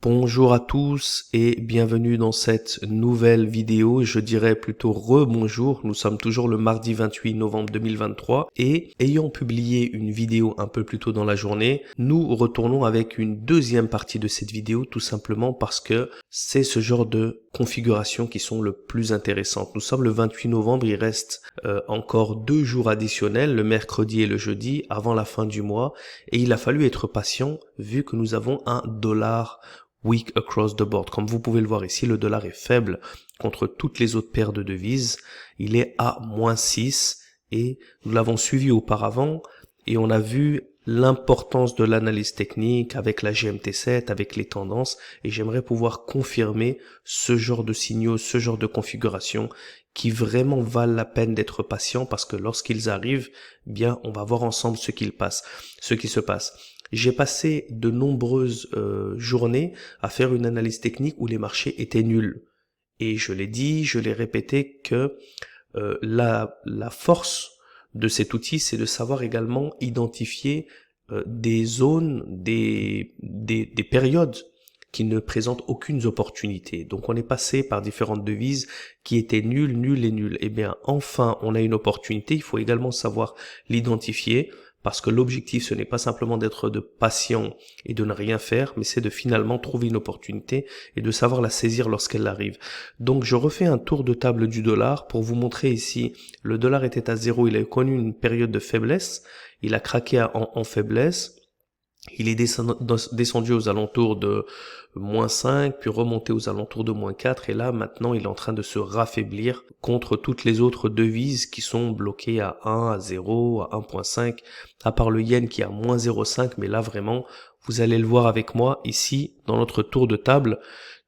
Bonjour à tous et bienvenue dans cette nouvelle vidéo, je dirais plutôt rebonjour, nous sommes toujours le mardi 28 novembre 2023 et ayant publié une vidéo un peu plus tôt dans la journée, nous retournons avec une deuxième partie de cette vidéo tout simplement parce que c'est ce genre de configurations qui sont le plus intéressantes. Nous sommes le 28 novembre, il reste encore 2 jours additionnels, le mercredi et le jeudi avant la fin du mois et il a fallu être patient vu que nous avons un dollar weak across the board. Comme vous pouvez le voir ici, le dollar est faible contre toutes les autres paires de devises. Il est à -6 et nous l'avons suivi auparavant et on a vu l'importance de l'analyse technique avec la GMT7, avec les tendances et j'aimerais pouvoir confirmer ce genre de signaux, ce genre de configuration qui vraiment valent la peine d'être patient parce que lorsqu'ils arrivent, bien on va voir ensemble ce qui se passe. J'ai passé de nombreuses journées à faire une analyse technique où les marchés étaient nuls. Et je l'ai dit, je l'ai répété que la force de cet outil, c'est de savoir également identifier des zones, des périodes qui ne présentent aucune opportunité. Donc on est passé par différentes devises qui étaient nulles, nulles et nulles. Eh bien enfin on a une opportunité, il faut également savoir l'identifier. Parce que l'objectif, ce n'est pas simplement d'être de patient et de ne rien faire, mais c'est de finalement trouver une opportunité et de savoir la saisir lorsqu'elle arrive. Donc je refais un tour de table du dollar pour vous montrer ici, le dollar était à 0, il a connu une période de faiblesse, il a craqué en faiblesse. Il est descendu aux alentours de -5, puis remonté aux alentours de -4, et là, maintenant, il est en train de se raffaiblir contre toutes les autres devises qui sont bloquées à 1, à 0, à 1.5, à part le yen qui est à -0.5, mais là, vraiment, vous allez le voir avec moi, ici, dans notre tour de table,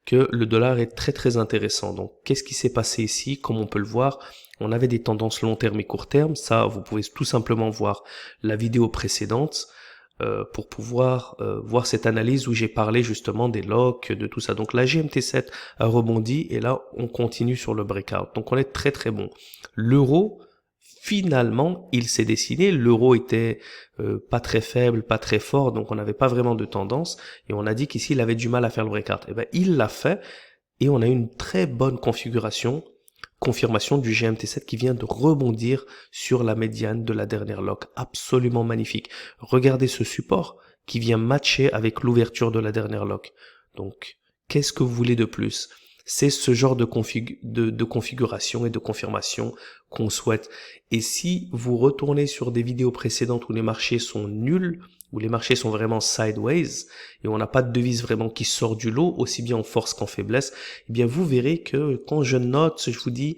que le dollar est très très intéressant. Donc, qu'est-ce qui s'est passé ici? Comme on peut le voir, on avait des tendances long terme et court terme, ça, vous pouvez tout simplement voir la vidéo précédente, pour pouvoir voir cette analyse où j'ai parlé justement des locks, de tout ça. Donc la GMT7 a rebondi et là on continue sur le breakout. Donc on est très très bon. L'euro, finalement, il s'est dessiné. L'euro était pas très faible, pas très fort, donc on n'avait pas vraiment de tendance et on a dit qu'ici il avait du mal à faire le breakout. Et ben il l'a fait et on a une très bonne confirmation du GMT7 qui vient de rebondir sur la médiane de la dernière lock. Absolument magnifique. Regardez ce support qui vient matcher avec l'ouverture de la dernière lock. Donc, qu'est-ce que vous voulez de plus? C'est ce genre de configuration et de confirmation qu'on souhaite. Et si vous retournez sur des vidéos précédentes où les marchés sont nuls, où les marchés sont vraiment sideways, et on n'a pas de devise vraiment qui sort du lot, aussi bien en force qu'en faiblesse, eh bien vous verrez que quand je note, je vous dis,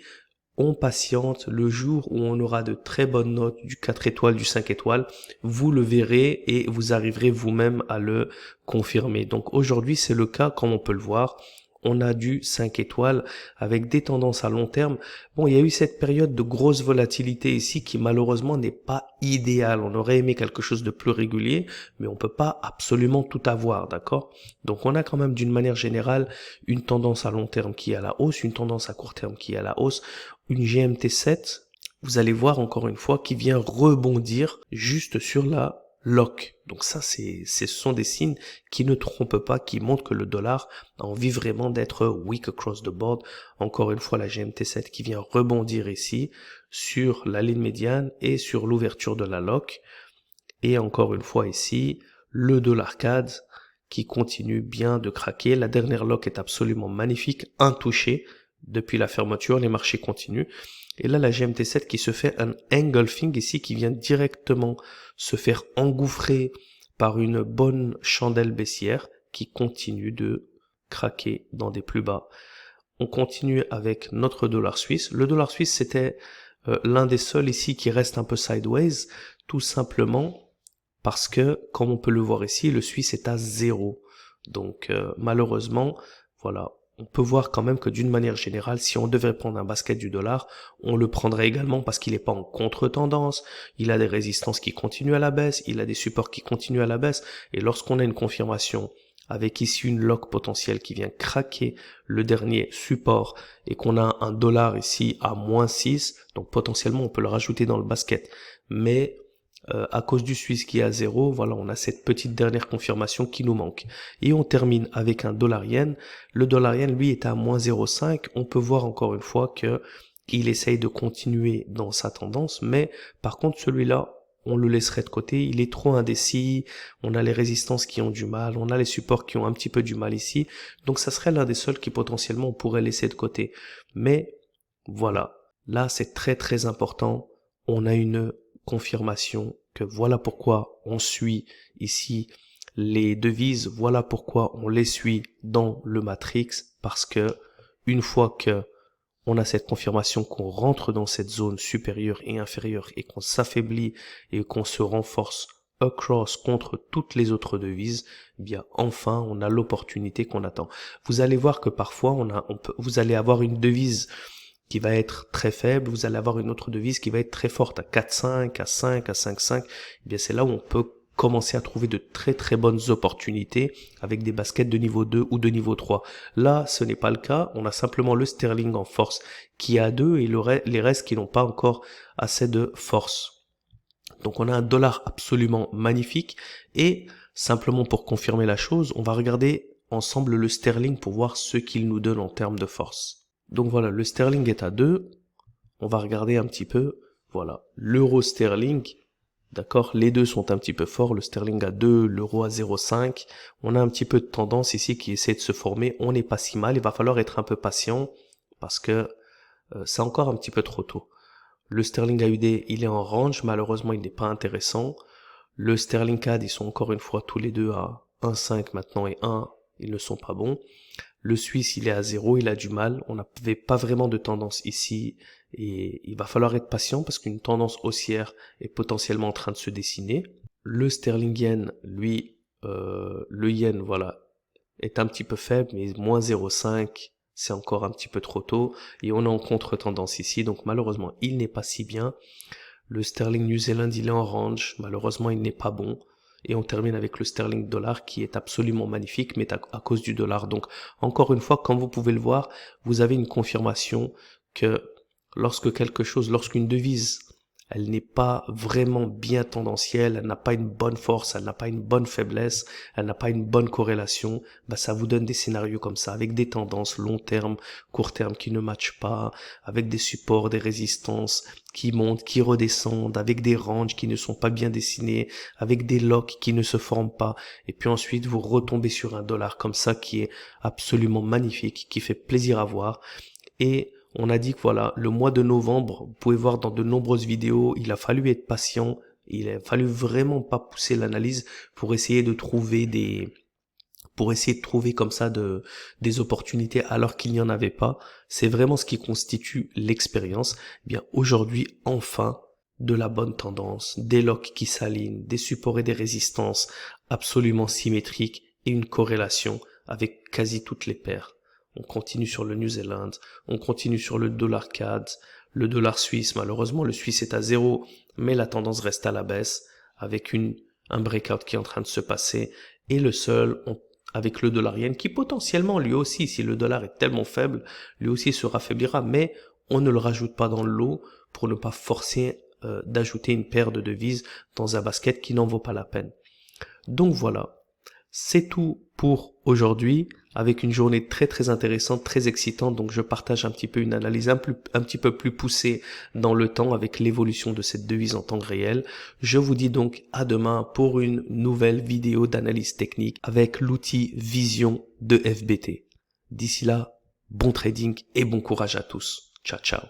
on patiente, le jour où on aura de très bonnes notes du 4 étoiles, du 5 étoiles, vous le verrez et vous arriverez vous-même à le confirmer. Donc aujourd'hui c'est le cas comme on peut le voir. On a du 5 étoiles avec des tendances à long terme. Bon, il y a eu cette période de grosse volatilité ici qui malheureusement n'est pas idéale. On aurait aimé quelque chose de plus régulier, mais on peut pas absolument tout avoir, d'accord? Donc on a quand même d'une manière générale une tendance à long terme qui est à la hausse, une tendance à court terme qui est à la hausse, une GMT7, vous allez voir encore une fois, qui vient rebondir juste sur la lock. Donc ça, ce sont des signes qui ne trompent pas, qui montrent que le dollar a envie vraiment d'être weak across the board. Encore une fois, la GMT7 qui vient rebondir ici sur la ligne médiane et sur l'ouverture de la lock. Et encore une fois ici, le dollar CAD qui continue bien de craquer. La dernière lock est absolument magnifique, intouchée. Depuis la fermeture, les marchés continuent. Et là, la GMT7 qui se fait un engulfing ici, qui vient directement se faire engouffrer par une bonne chandelle baissière qui continue de craquer dans des plus bas. On continue avec notre dollar suisse. Le dollar suisse, c'était l'un des seuls ici qui reste un peu sideways, tout simplement parce que, comme on peut le voir ici, le suisse est à 0. Donc malheureusement, voilà, on peut voir quand même que d'une manière générale, si on devait prendre un basket du dollar, on le prendrait également parce qu'il n'est pas en contre-tendance, il a des résistances qui continuent à la baisse, il a des supports qui continuent à la baisse, et lorsqu'on a une confirmation avec ici une lock potentielle qui vient craquer le dernier support et qu'on a un dollar ici à -6, donc potentiellement on peut le rajouter dans le basket, mais à cause du Suisse qui est à 0, voilà, on a cette petite dernière confirmation qui nous manque. Et on termine avec un dollar yen. Le dollar yen, lui, est à moins 0,5. On peut voir encore une fois que il essaye de continuer dans sa tendance, mais par contre, celui-là, on le laisserait de côté. Il est trop indécis. On a les résistances qui ont du mal. On a les supports qui ont un petit peu du mal ici. Donc, ça serait l'un des seuls qui potentiellement on pourrait laisser de côté. Mais voilà. Là, c'est très, très important. On a une confirmation que voilà pourquoi on suit ici les devises, voilà pourquoi on les suit dans le matrix, parce que une fois que on a cette confirmation qu'on rentre dans cette zone supérieure et inférieure et qu'on s'affaiblit et qu'on se renforce across contre toutes les autres devises, eh bien enfin on a l'opportunité qu'on attend. Vous allez voir que parfois vous allez avoir une devise qui va être très faible, vous allez avoir une autre devise qui va être très forte, à 4,5, à 5, à 5,5. Eh bien, c'est là où on peut commencer à trouver de très très bonnes opportunités avec des baskets de niveau 2 ou de niveau 3. Là, ce n'est pas le cas. On a simplement le sterling en force qui est à 2 et les restes qui n'ont pas encore assez de force. Donc, on a un dollar absolument magnifique et simplement pour confirmer la chose, on va regarder ensemble le sterling pour voir ce qu'il nous donne en termes de force. Donc voilà, le sterling est à 2. On va regarder un petit peu. Voilà, l'euro sterling. D'accord, les deux sont un petit peu forts. Le sterling à 2, l'euro à 0,5. On a un petit peu de tendance ici qui essaie de se former. On n'est pas si mal. Il va falloir être un peu patient parce que c'est encore un petit peu trop tôt. Le sterling AUD, il est en range. Malheureusement, il n'est pas intéressant. Le sterling CAD, ils sont encore une fois tous les deux à 1,5 maintenant et 1. Ils ne sont pas bons. Le Suisse, il est à 0, il a du mal. On n'avait pas vraiment de tendance ici et il va falloir être patient parce qu'une tendance haussière est potentiellement en train de se dessiner. Le sterling yen, lui, le yen, voilà, est un petit peu faible, mais moins 0,5, c'est encore un petit peu trop tôt. Et on est en contre-tendance ici, donc malheureusement, il n'est pas si bien. Le sterling New Zealand, il est en range. Malheureusement, il n'est pas bon. Et on termine avec le sterling dollar qui est absolument magnifique, mais à cause du dollar. Donc, encore une fois, comme vous pouvez le voir, vous avez une confirmation que lorsqu'une devise, elle n'est pas vraiment bien tendancielle, elle n'a pas une bonne force, elle n'a pas une bonne faiblesse, elle n'a pas une bonne corrélation, bah ça vous donne des scénarios comme ça, avec des tendances long terme, court terme qui ne matchent pas, avec des supports, des résistances qui montent, qui redescendent, avec des ranges qui ne sont pas bien dessinés, avec des locks qui ne se forment pas, et puis ensuite vous retombez sur un dollar comme ça qui est absolument magnifique, qui fait plaisir à voir, et on a dit que voilà, le mois de novembre, vous pouvez voir dans de nombreuses vidéos, il a fallu être patient, il a fallu vraiment pas pousser l'analyse pour essayer de trouver comme ça des opportunités alors qu'il n'y en avait pas. C'est vraiment ce qui constitue l'expérience. Eh bien, aujourd'hui, enfin, de la bonne tendance, des locks qui s'alignent, des supports et des résistances absolument symétriques et une corrélation avec quasi toutes les paires. On continue sur le New Zealand, on continue sur le dollar CAD, le dollar suisse. Malheureusement, le suisse est à 0, mais la tendance reste à la baisse avec un breakout qui est en train de se passer. Et le seul, avec le dollar yen, qui potentiellement, lui aussi, si le dollar est tellement faible, lui aussi se raffaiblira, mais on ne le rajoute pas dans le lot pour ne pas forcer d'ajouter une paire de devises dans un basket qui n'en vaut pas la peine. Donc voilà. C'est tout pour aujourd'hui, avec une journée très très intéressante, très excitante. Donc je partage un petit peu une analyse un petit peu plus poussée dans le temps avec l'évolution de cette devise en temps réel. Je vous dis donc à demain pour une nouvelle vidéo d'analyse technique avec l'outil Vision de FBT. D'ici là, bon trading et bon courage à tous. Ciao ciao.